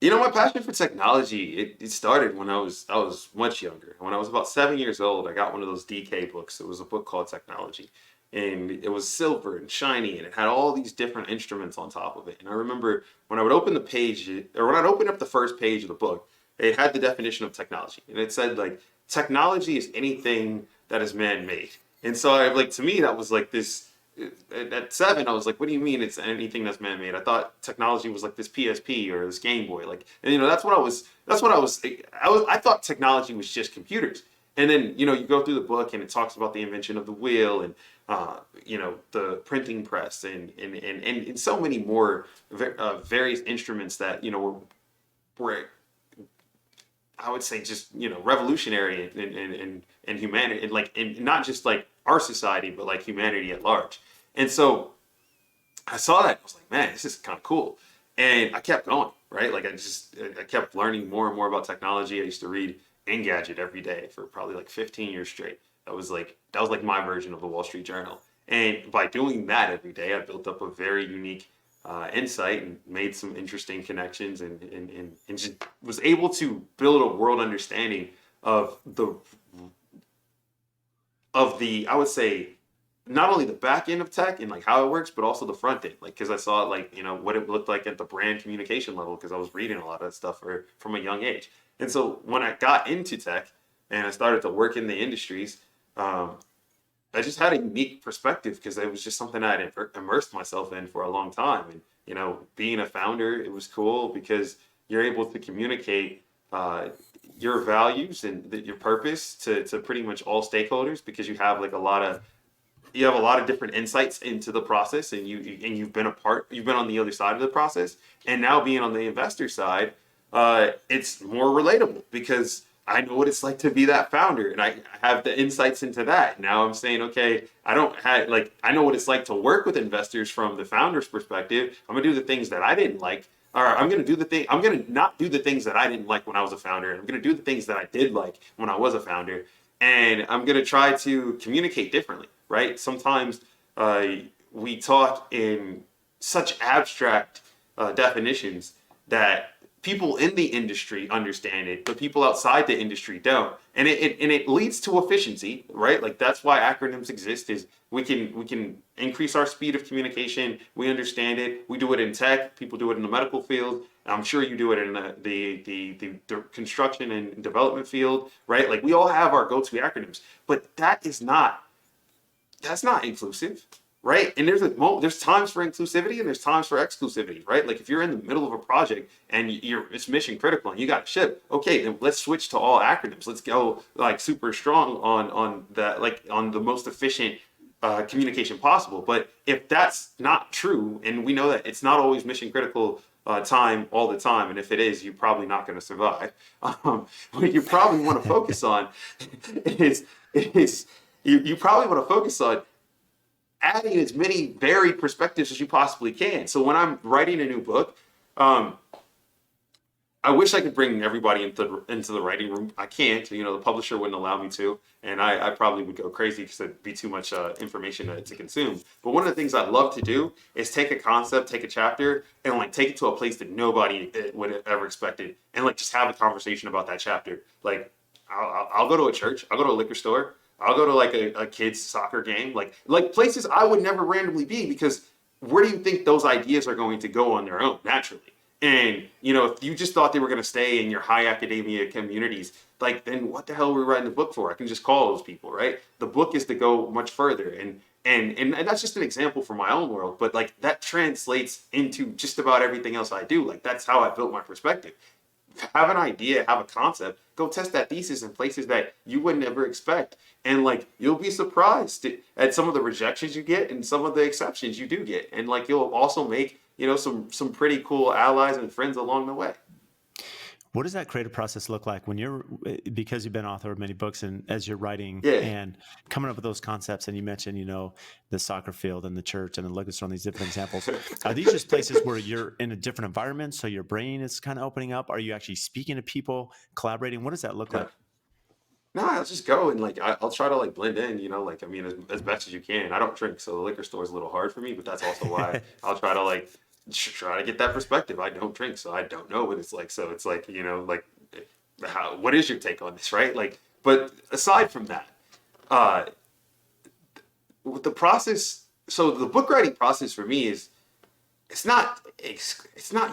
My passion for technology, it started when I was much younger. When I was about 7 years old, I got one of those DK books. It was a book called Technology. And it was silver and shiny, and it had all these different instruments on top of it. And I remember when I would open the page, or when I'd open up the first page of the book, it had the definition of technology. And it said, like, technology is anything that is man-made. And so, to me, that was like this. At 7, I was like, what do you mean it's anything that's man-made? I thought technology was like this PSP or this Game Boy. And that's what I thought technology was just computers. And then, you go through the book and it talks about the invention of the wheel and, the printing press and so many more various instruments that, were I would say just, revolutionary in humanity and not just like our society, but like humanity at large. And so I saw that. I was like, man, this is kind of cool. And I kept going, right? Like I kept learning more and more about technology. I used to read Engadget every day for probably like 15 years straight. That was like my version of the Wall Street Journal. And by doing that every day, I built up a very unique insight and made some interesting connections and just was able to build a world understanding of the I would say not only the back end of tech and like how it works, but also the front end. Like, because I saw like, what it looked like at the brand communication level, because I was reading a lot of that stuff from a young age. And so when I got into tech and I started to work in the industries, I just had a unique perspective because it was just something I had immersed myself in for a long time. And, being a founder, it was cool because you're able to communicate your values and your purpose to pretty much all stakeholders because you have like a lot of different insights into the process and you've been on the other side of the process. And now being on the investor side, it's more relatable because I know what it's like to be that founder and I have the insights into that. Now I'm saying, okay, I know what it's like to work with investors from the founder's perspective. I'm gonna do the things that I didn't like, or I'm gonna not do the things that I didn't like when I was a founder. I'm gonna do the things that I did like when I was a founder. And I'm gonna try to communicate differently, right? Sometimes we talk in such abstract definitions that people in the industry understand it, but people outside the industry don't. And it leads to efficiency, right? Like that's why acronyms exist is we can increase our speed of communication. We understand it. We do it in tech. People do it in the medical field. I'm sure you do it in the construction and development field, right? Like we all have our go-to acronyms, but that's not inclusive. Right. And there's times for inclusivity and there's times for exclusivity. Right. Like if you're in the middle of a project and it's mission critical and you got to ship. OK, then let's switch to all acronyms. Let's go like super strong on that, like on the most efficient communication possible. But if that's not true, and we know that it's not always mission critical time all the time. And if it is, you're probably not going to survive. What you probably want to focus on is you probably want to focus on adding as many varied perspectives as you possibly can. So when I'm writing a new book, I wish I could bring everybody into the writing room. I can't. You know, the publisher wouldn't allow me to, and I probably would go crazy because it'd be too much information to consume. But one of the things I love to do is take a concept, take a chapter, and like take it to a place that nobody would have ever expected, and like just have a conversation about that chapter. Like, I'll go to a church, I'll go to a liquor store, I'll go to like a kid's soccer game, like places I would never randomly be because where do you think those ideas are going to go on their own naturally? And you know, if you just thought they were going to stay in your high academia communities, like then what the hell are we writing the book for? I can just call those people, right? The book is to go much further, and that's just an example from my own world, but like that translates into just about everything else I do. Like that's how I built my perspective. Have an idea, have a concept, go test that thesis in places that you would never expect. And like you'll be surprised at some of the rejections you get and some of the exceptions you do get. And like you'll also make, you know, some pretty cool allies and friends along the way. What does that creative process look like when you're, because you've been author of many books and as you're writing Yeah. and coming up with those concepts, and you mentioned, you know, the soccer field and the church and the liquor store and these different examples. Are these just places where you're in a different environment, so your brain is kind of opening up? Are you actually speaking to people, collaborating? What does that look Yeah. like? No, I'll just go and like I'll try to like blend in, you know, like I mean as best as you can. I don't drink, so the liquor store is a little hard for me, but that's also why I'll try to like try to get that perspective. I don't drink, so I don't know what it's like. So it's like, you know, like what is your take on this, right? Like, but aside from that, uh, with the process, so the book writing process for me is it's not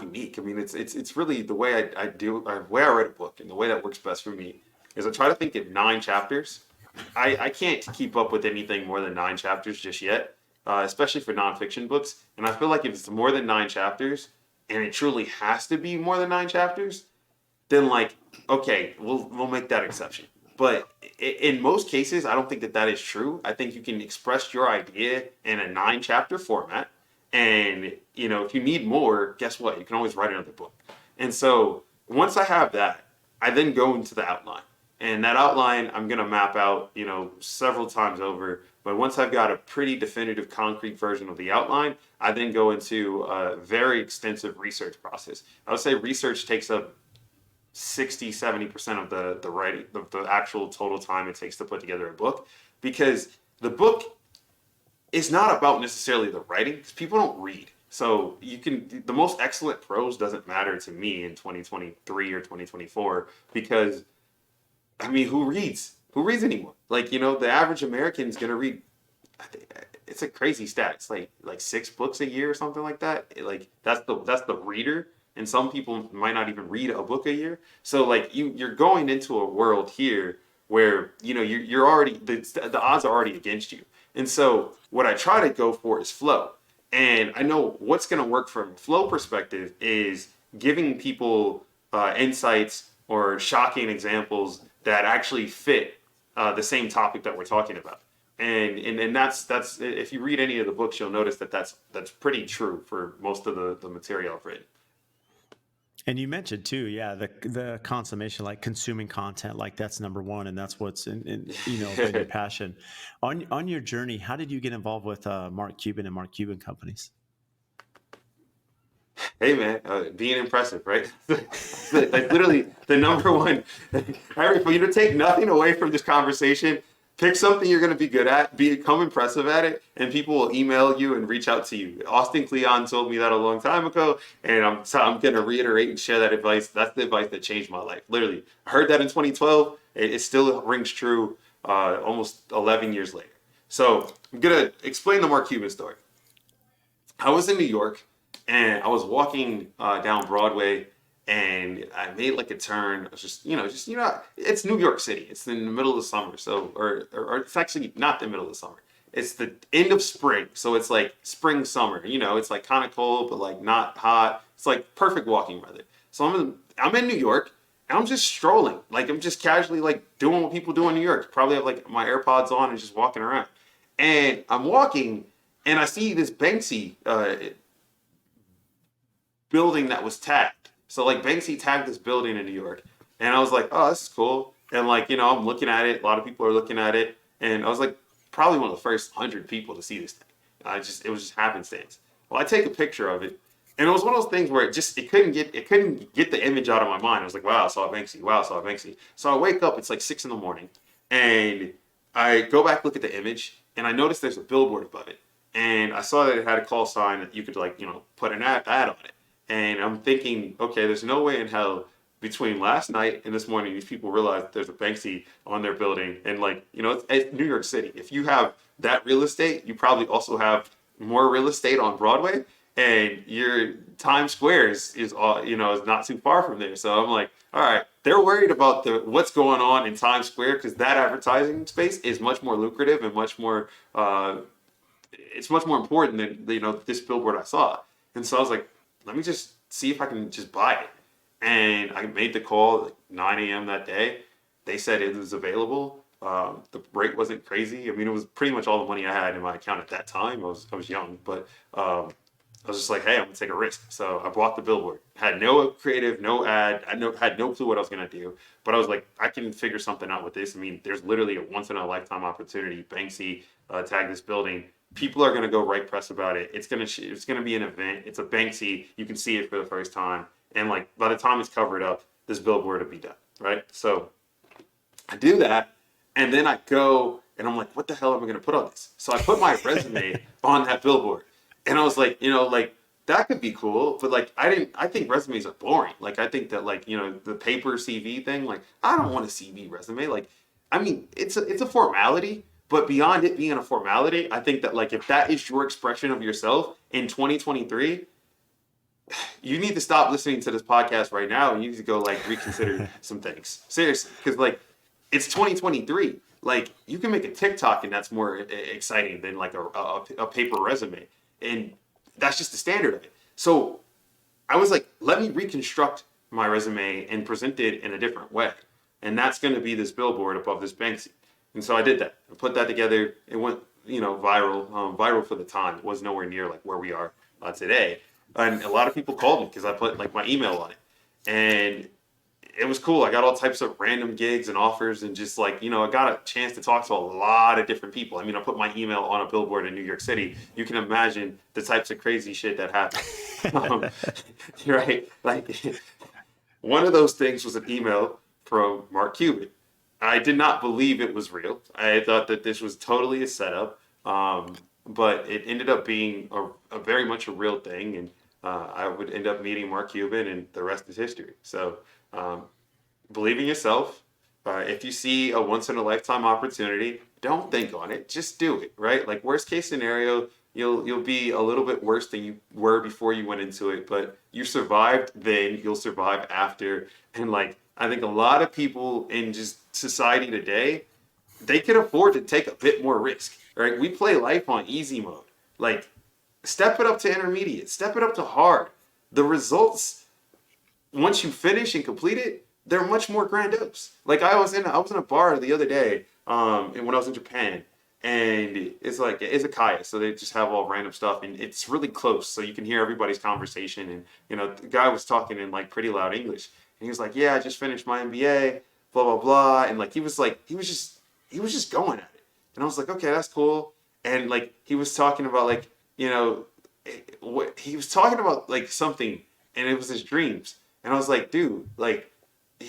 unique. I mean, it's really the way I do the way I write a book and the way that works best for me is I try to think in 9 chapters. I can't keep up with anything more than 9 chapters just yet, especially for nonfiction books. And I feel like if it's more than 9 chapters, and it truly has to be more than 9 chapters, then like okay, we'll make that exception. But in most cases, I don't think that that is true. I think you can express your idea in a 9 chapter format, and you know if you need more, guess what? You can always write another book. And so once I have that, I then go into the outline, and that outline I'm gonna map out, you know, several times over. But once I've got a pretty definitive, concrete version of the outline, I then go into a very extensive research process. I would say research takes up 60-70% of the writing, the actual total time it takes to put together a book, because the book is not about necessarily the writing because people don't read. So you can the most excellent prose doesn't matter to me in 2023 or 2024 because I mean who reads? Who reads anymore? Like you know the average American is gonna read. I think it's a crazy stat. It's like 6 books a year or something like that. Like that's the reader, and some people might not even read a book a year. So like you're going into a world here where you know you're already the odds are already against you. And so what I try to go for is flow. And I know what's going to work from a flow perspective is giving people insights or shocking examples that actually fit the same topic that we're talking about. And that's if you read any of the books, you'll notice that that's pretty true for most of the material I've written. And you mentioned too, yeah, the consummation, like consuming content, like that's number one, and that's what's in you know been your passion. On your journey, how did you get involved with Mark Cuban and Mark Cuban companies? Hey man, being impressive, right? Like literally the number one. Harry, for you to take nothing away from this conversation, pick something you're going to be good at, become impressive at it, and people will email you and reach out to you. Austin Kleon told me that a long time ago, and I'm going to reiterate and share that advice. That's the advice that changed my life. Literally, I heard that in 2012. It still rings true almost 11 years later. So I'm going to explain the Mark Cuban story. I was in New York and I was walking down Broadway and I made like a turn. I was just it's New York City. It's in the middle of the summer, so or it's actually not the middle of the summer. It's the end of spring, so it's like spring summer. You know, it's like kind of cold but like not hot. It's like perfect walking weather. So I'm in New York and I'm just strolling, like I'm just casually like doing what people do in New York. Probably have like my AirPods on and just walking around. And I'm walking and I see this Banksy building that was tagged. So like Banksy tagged this building in New York, and I was like, oh, this is cool. And like you know, I'm looking at it. A lot of people are looking at it, and I was like, probably one of the first 100 people to see this thing. It was just happenstance. Well, I take a picture of it, And it was one of those things where it couldn't get the image out of my mind. I was like, wow, I saw Banksy. Wow, I saw Banksy. So I wake up, it's like 6 in the morning, and I go back look at the image, and I notice there's a billboard above it, and I saw that it had a call sign that you could like put an ad on it, and I'm thinking, okay, there's no way in hell between last night and this morning these people realize that there's a Banksy on their building, and like it's New York City. If you have that real estate, you probably also have more real estate on Broadway, and your Times Square is all is not too far from there. So I'm like, all right, they're worried about the what's going on in Times Square because that advertising space is much more lucrative and much more it's much more important than this billboard I saw. And so I was like, let me just see if I can just buy it. And I made the call at like 9 a.m. that day. They said it was available. The rate wasn't crazy. I mean, it was pretty much all the money I had in my account at that time. I was young, but I was just like, hey, I'm gonna take a risk. So I bought the billboard. Had no creative, no ad. Had no clue what I was gonna do. But I was like, I can figure something out with this. I mean, there's literally a once in a lifetime opportunity. Banksy tagged this building. People are gonna go write press about it. It's gonna be an event. It's a Banksy. You can see it for the first time. And like by the time it's covered up, this billboard will be done. Right. So I do that, and then I go and I'm like, what the hell am I gonna put on this? So I put my resume on that billboard. And I was like, like that could be cool, but like I think resumes are boring. Like I think that like, the paper CV thing, like I don't want a CV resume. Like, I mean, it's a formality, but beyond it being a formality, I think that like if that is your expression of yourself in 2023, you need to stop listening to this podcast right now and you need to go like reconsider some things. Seriously, because like it's 2023. Like you can make a TikTok and that's more exciting than like a paper resume. And that's just the standard of it. So I was like, let me reconstruct my resume and present it in a different way. And that's going to be this billboard above this Banksy. And so I did that. I put that together. It went, viral for the time. It was nowhere near like where we are today. And a lot of people called me because I put like my email on it. And it was cool. I got all types of random gigs and offers and just like, I got a chance to talk to a lot of different people. I mean, I put my email on a billboard in New York City. You can imagine the types of crazy shit that happened. Right? Like one of those things was an email from Mark Cuban. I did not believe it was real. I thought that this was totally a setup. But it ended up being a very much a real thing. And I would end up meeting Mark Cuban and the rest is history. So, believe in yourself. If you see a once in a lifetime opportunity, don't think on it. Just do it, right? Like worst case scenario, you'll be a little bit worse than you were before you went into it, but you survived then, you'll survive after. And like I think a lot of people in just society today, they can afford to take a bit more risk, right? We play life on easy mode. Like step it up to intermediate, step it up to hard. The results once you finish and complete it, they're much more grandiose. Like I was in a bar the other day, and when I was in Japan, and it's like it's a izakaya, so they just have all random stuff, and it's really close, so you can hear everybody's conversation. And the guy was talking in like pretty loud English, and he was like, "Yeah, I just finished my MBA, blah blah blah," and like he was just going at it, and I was like, "Okay, that's cool." And like he was talking about like what he was talking about like something, and it was his dreams. And I was like, dude, like,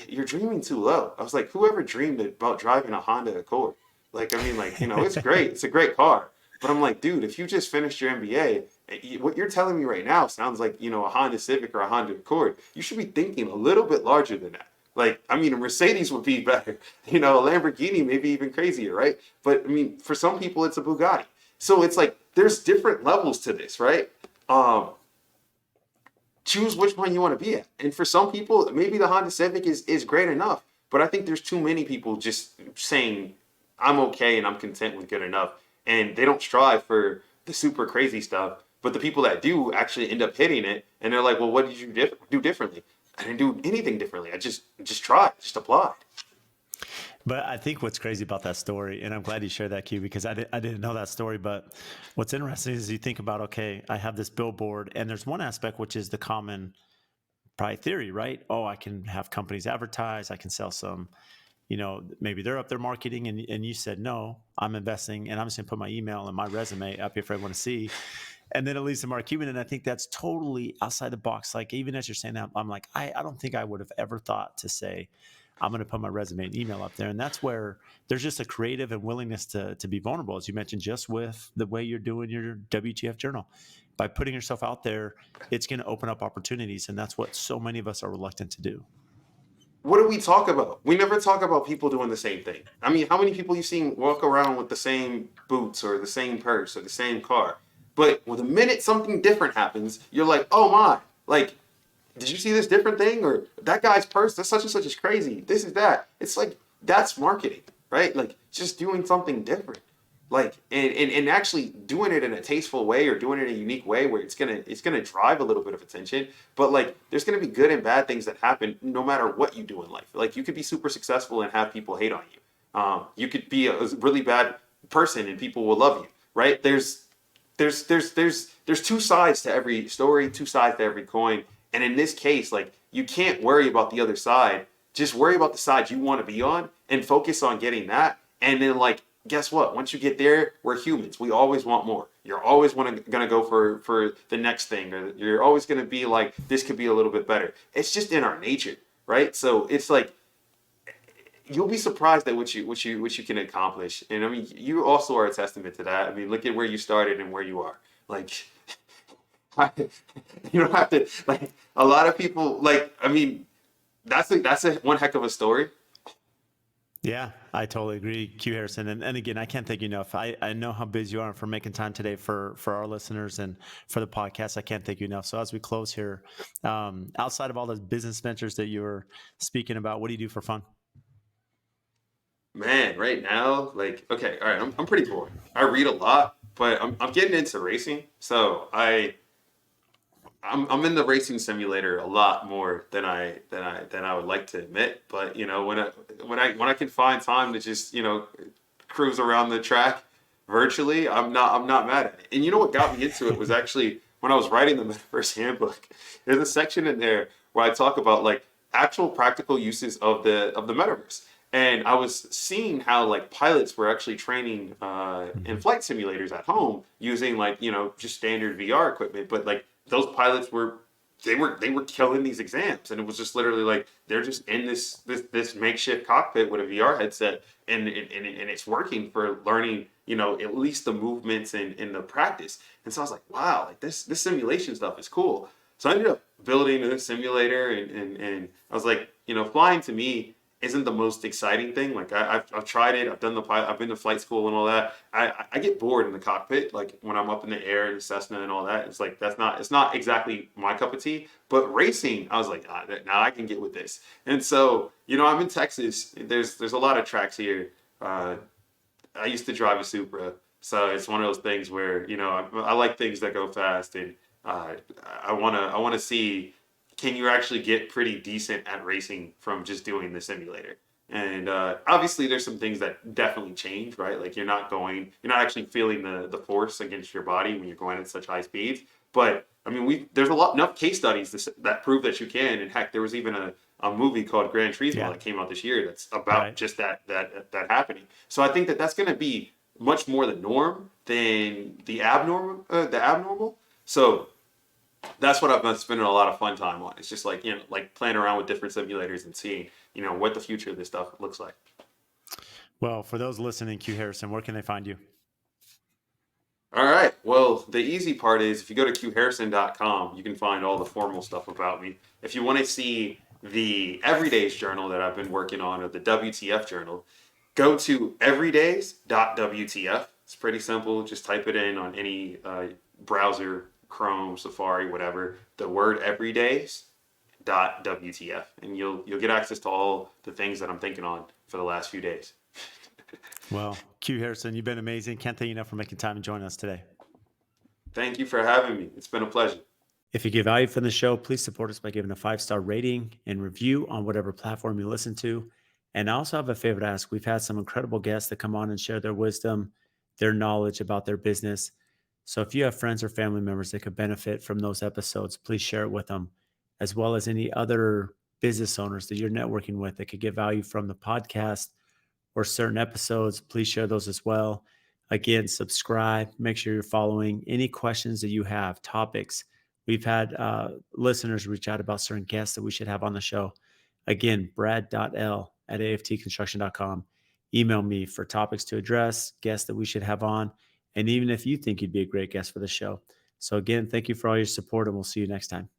you're dreaming too low. I was like, whoever dreamed about driving a Honda Accord? Like, I mean, like, it's great. It's a great car. But I'm like, dude, if you just finished your MBA, what you're telling me right now sounds like, a Honda Civic or a Honda Accord. You should be thinking a little bit larger than that. Like, I mean, a Mercedes would be better. A Lamborghini, maybe even crazier, right? But, I mean, for some people, it's a Bugatti. So it's like, there's different levels to this, right? Choose which one you want to be at. And for some people, maybe the Honda Civic is great enough. But I think there's too many people just saying, I'm okay and I'm content with good enough. And they don't strive for the super crazy stuff. But the people that do actually end up hitting it. And they're like, well, what did you do differently? I didn't do anything differently. I just tried, just applied. But I think what's crazy about that story, and I'm glad you shared that, Q, because I didn't know that story. But what's interesting is you think about, okay, I have this billboard, and there's one aspect which is the common probably theory, right? Oh, I can have companies advertise, I can sell some, maybe they're up there marketing, and you said, no, I'm investing, and I'm just gonna put my email and my resume up here for everyone to see. And then it leads to Mark Cuban. And I think that's totally outside the box. Like, even as you're saying that, I'm like, I don't think I would have ever thought to say, I'm going to put my resume and email up there. And that's where there's just a creative and willingness to be vulnerable, as you mentioned, just with the way you're doing your WTF journal. By putting yourself out there, it's going to open up opportunities. And that's what so many of us are reluctant to do. What do we talk about? We never talk about people doing the same thing. I mean, how many people you seen walk around with the same boots or the same purse or the same car? But well, the minute something different happens, you're like, oh my, like, did you see this different thing? Or that guy's purse, that's such and such is crazy. This is that. It's like, that's marketing, right? Like, just doing something different. Like, and actually doing it in a tasteful way or doing it in a unique way where it's gonna drive a little bit of attention. But like, there's gonna be good and bad things that happen no matter what you do in life. Like, you could be super successful and have people hate on you. You could be a really bad person and people will love you, right? There's two sides to every story, two sides to every coin. And in this case, like, you can't worry about the other side. Just worry about the side you want to be on and focus on getting that. And then, like, guess what? Once you get there, we're humans. We always want more. You're always gonna go for the next thing, or you're always gonna be like, this could be a little bit better. It's just in our nature, right? So it's like, you'll be surprised at what you can accomplish. And I mean, you also are a testament to that. I mean, look at where you started and where you are. Like, you don't have to, like, a lot of people, like, I mean, that's a one heck of a story. Yeah, I totally agree, Q Harrison. And again, I can't thank you enough. I know how busy you are for making time today for our listeners and for the podcast. I can't thank you enough. So as we close here, outside of all those business ventures that you were speaking about, what do you do for fun? Man, right now, like, okay, all right, I'm pretty boring. I read a lot, but I'm getting into racing. So I'm in the racing simulator a lot more than I would like to admit. But you know, when I can find time to just, you know, cruise around the track virtually, I'm not mad at it. And you know what got me into it was actually when I was writing the Metaverse Handbook. There's a section in there where I talk about like actual practical uses of the metaverse. And I was seeing how like pilots were actually training in flight simulators at home using, like, you know, just standard VR equipment. But like, those pilots were killing these exams, and it was just literally like they're just in this makeshift cockpit with a VR headset, and it's working for learning, you know, at least the movements and the practice. And so I was like, wow, like this simulation stuff is cool. So I ended up building a simulator, and I was like, you know, flying to me isn't the most exciting thing. Like, I've tried it. I've done I've been to flight school and all that. I get bored in the cockpit. Like when I'm up in the air in the Cessna and all that. It's like it's not exactly my cup of tea. But racing, I was like, now I can get with this. And so, you know, I'm in Texas. There's a lot of tracks here. I used to drive a Supra, so it's one of those things where, you know, I like things that go fast, and uh, I wanna see, can you actually get pretty decent at racing from just doing the simulator? And obviously, there's some things that definitely change, right? Like, you're not actually feeling the force against your body when you're going at such high speeds. But I mean, there's enough case studies that prove that you can. And heck, there was even a movie called Gran Turismo that came out this year that's about just that happening. So I think that's going to be much more the norm than the abnormal. So that's what I've been spending a lot of fun time on. It's just like, you know, like playing around with different simulators and seeing, you know, what the future of this stuff looks like. Well, for those listening, Q Harrison, where can they find you? All right. Well, the easy part is if you go to QuHarrison.com, you can find all the formal stuff about me. If you want to see the Everydays journal that I've been working on, or the WTF journal, go to everydays.wtf. It's pretty simple. Just type it in on any browser, Chrome, Safari, whatever, the word everydays.wtf, and you'll get access to all the things that I'm thinking on for the last few days. Well, Q Harrison, you've been amazing. Can't thank you enough for making time and joining us today. Thank you for having me. It's been a pleasure. If you get value from the show, please support us by giving a 5-star rating and review on whatever platform you listen to. And I also have a favor to ask. We've had some incredible guests that come on and share their wisdom, their knowledge about their business. So if you have friends or family members that could benefit from those episodes, please share it with them, as well as any other business owners that you're networking with that could get value from the podcast or certain episodes. Please share those as well. Again, subscribe, make sure you're following. Any questions that you have, topics. We've had listeners reach out about certain guests that we should have on the show. Again, brad.l@aftconstruction.com. Email me for topics to address, guests that we should have on, and even if you think you'd be a great guest for the show. So, again, thank you for all your support, and we'll see you next time.